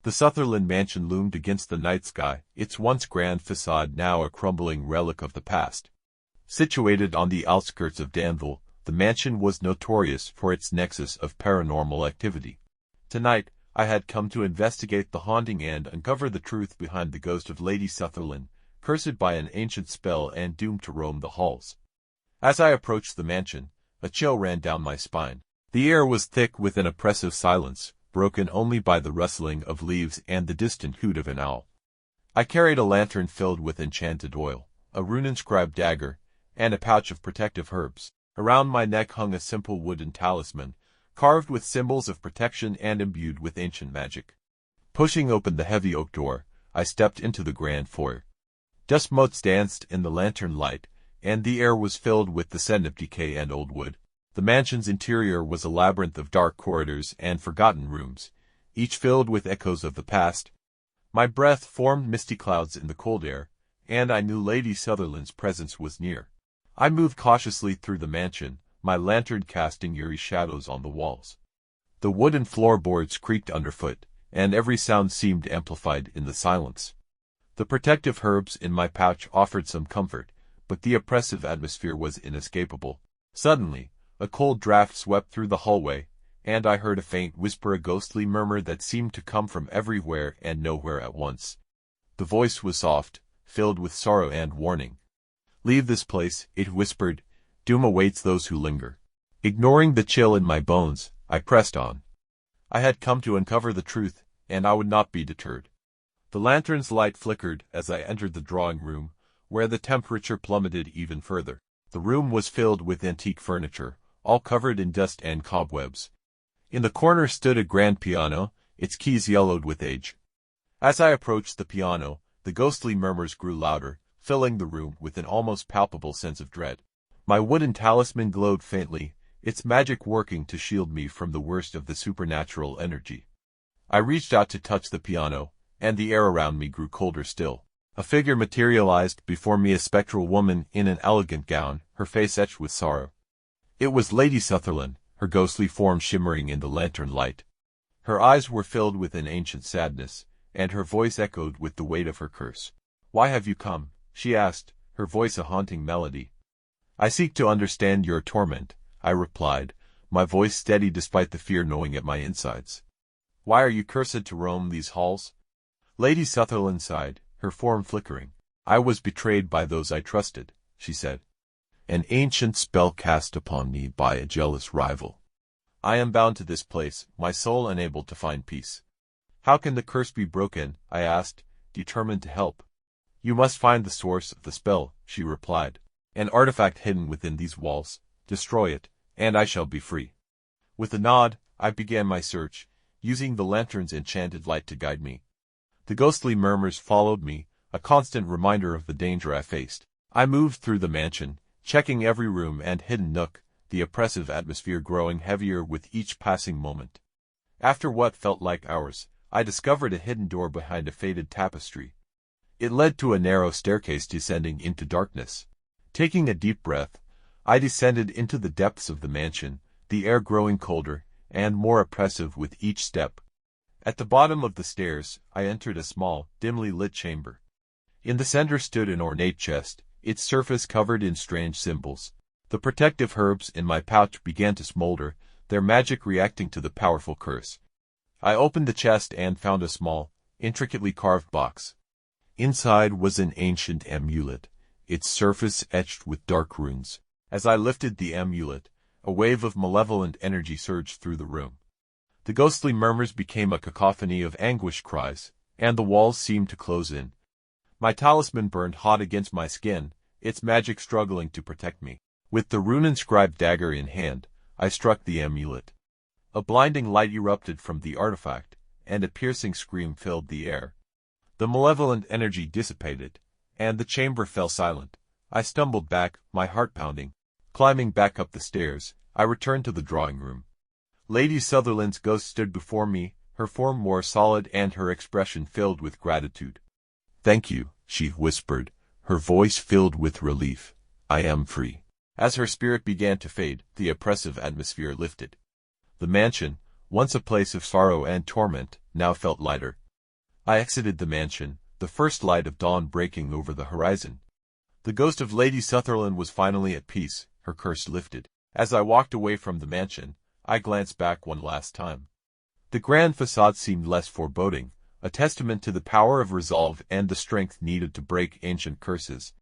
The Sutherlin mansion loomed against the night sky, its once grand facade now a crumbling relic of the past. Situated on the outskirts of Danville, the mansion was notorious for its nexus of paranormal activity. Tonight, I had come to investigate the haunting and uncover the truth behind the ghost of Lady Sutherlin, cursed by an ancient spell and doomed to roam the halls. As I approached the mansion, a chill ran down my spine. The air was thick with an oppressive silence, broken only by the rustling of leaves and the distant hoot of an owl. I carried a lantern filled with enchanted oil, a rune-inscribed dagger, and a pouch of protective herbs. Around my neck hung a simple wooden talisman, carved with symbols of protection and imbued with ancient magic. Pushing open the heavy oak door, I stepped into the grand foyer. Dust motes danced in the lantern light, and the air was filled with the scent of decay and old wood. The mansion's interior was a labyrinth of dark corridors and forgotten rooms, each filled with echoes of the past. My breath formed misty clouds in the cold air, and I knew Lady Sutherland's presence was near. I moved cautiously through the mansion, my lantern casting eerie shadows on the walls. The wooden floorboards creaked underfoot, and every sound seemed amplified in the silence. The protective herbs in my pouch offered some comfort, but the oppressive atmosphere was inescapable. Suddenly, a cold draft swept through the hallway, and I heard a faint whisper, a ghostly murmur that seemed to come from everywhere and nowhere at once. The voice was soft, filled with sorrow and warning. "Leave this place," it whispered. "Doom awaits those who linger." Ignoring the chill in my bones, I pressed on. I had come to uncover the truth, and I would not be deterred. The lantern's light flickered as I entered the drawing room, where the temperature plummeted even further. The room was filled with antique furniture, all covered in dust and cobwebs. In the corner stood a grand piano, its keys yellowed with age. As I approached the piano, the ghostly murmurs grew louder, filling the room with an almost palpable sense of dread. My wooden talisman glowed faintly, its magic working to shield me from the worst of the supernatural energy. I reached out to touch the piano, and the air around me grew colder still. A figure materialized before me, a spectral woman in an elegant gown, her face etched with sorrow. It was Lady Sutherlin, her ghostly form shimmering in the lantern light. Her eyes were filled with an ancient sadness, and her voice echoed with the weight of her curse. "Why have you come?" she asked, her voice a haunting melody. "I seek to understand your torment," I replied, my voice steady despite the fear gnawing at my insides. "Why are you cursed to roam these halls?" Lady Sutherland sighed, her form flickering. "I was betrayed by those I trusted," she said. "An ancient spell cast upon me by a jealous rival. I am bound to this place, my soul unable to find peace." "How can the curse be broken?" I asked, determined to help. "You must find the source of the spell," she replied. "An artifact hidden within these walls. Destroy it, and I shall be free." With a nod, I began my search, using the lantern's enchanted light to guide me. The ghostly murmurs followed me, a constant reminder of the danger I faced. I moved through the mansion, checking every room and hidden nook, the oppressive atmosphere growing heavier with each passing moment. After what felt like hours, I discovered a hidden door behind a faded tapestry. It led to a narrow staircase descending into darkness. Taking a deep breath, I descended into the depths of the mansion, the air growing colder and more oppressive with each step. At the bottom of the stairs, I entered a small, dimly lit chamber. In the center stood an ornate chest, its surface covered in strange symbols. The protective herbs in my pouch began to smolder, their magic reacting to the powerful curse. I opened the chest and found a small, intricately carved box. Inside was an ancient amulet, its surface etched with dark runes. As I lifted the amulet, a wave of malevolent energy surged through the room. The ghostly murmurs became a cacophony of anguished cries, and the walls seemed to close in. My talisman burned hot against my skin, its magic struggling to protect me. With the rune-inscribed dagger in hand, I struck the amulet. A blinding light erupted from the artifact, and a piercing scream filled the air. The malevolent energy dissipated, and the chamber fell silent. I stumbled back, my heart pounding. Climbing back up the stairs, I returned to the drawing room. Lady Sutherland's ghost stood before me, her form more solid and her expression filled with gratitude. "Thank you," she whispered, her voice filled with relief. "I am free." As her spirit began to fade, the oppressive atmosphere lifted. The mansion, once a place of sorrow and torment, now felt lighter. I exited the mansion, the first light of dawn breaking over the horizon. The ghost of Lady Sutherlin was finally at peace, her curse lifted. As I walked away from the mansion, I glanced back one last time. The grand facade seemed less foreboding, a testament to the power of resolve and the strength needed to break ancient curses.